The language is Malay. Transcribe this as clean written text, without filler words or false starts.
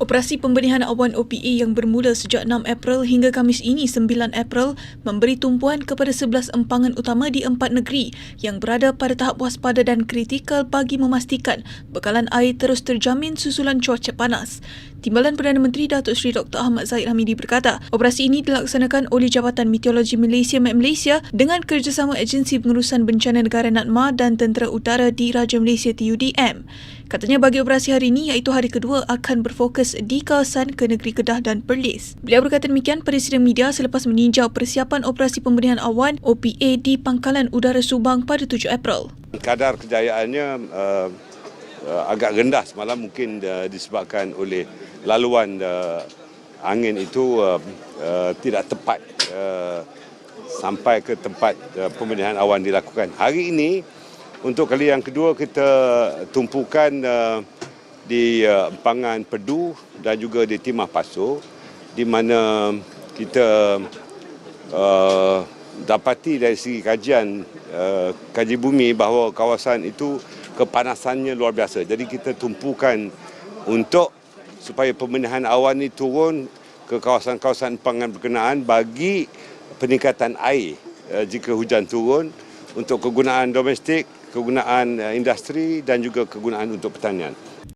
Operasi pembenihan awan OPA yang bermula sejak 6 April hingga Khamis ini 9 April memberi tumpuan kepada 11 empangan utama di 4 negeri yang berada pada tahap waspada dan kritikal bagi memastikan bekalan air terus terjamin susulan cuaca panas. Timbalan Perdana Menteri Datuk Seri Dr. Ahmad Zahid Hamidi berkata, operasi ini dilaksanakan oleh Jabatan Meteorologi Malaysia (MET Malaysia) dengan kerjasama Agensi Pengurusan Bencana Negara NADMA dan Tentera Udara Diraja Malaysia TUDM. Katanya bagi operasi hari ini iaitu hari kedua akan berfokus di kawasan ke negeri Kedah dan Perlis. Beliau berkata demikian pada sidang media selepas meninjau persiapan operasi pembenihan awan OPA di Pangkalan Udara Subang pada 7 April. Kadar kejayaannya agak rendah semalam mungkin disebabkan oleh laluan angin itu tidak tepat sampai ke tempat pembenihan awan dilakukan. Hari ini untuk kali yang kedua kita tumpukan di empangan Pedu dan juga di Timah Pasu di mana kita dapati dari segi kajian kaji bumi bahawa kawasan itu kepanasannya luar biasa. Jadi kita tumpukan untuk supaya pembenihan awan ini turun ke kawasan-kawasan empangan berkenaan bagi peningkatan air jika hujan turun untuk kegunaan domestik, kegunaan industri dan juga kegunaan untuk pertanian.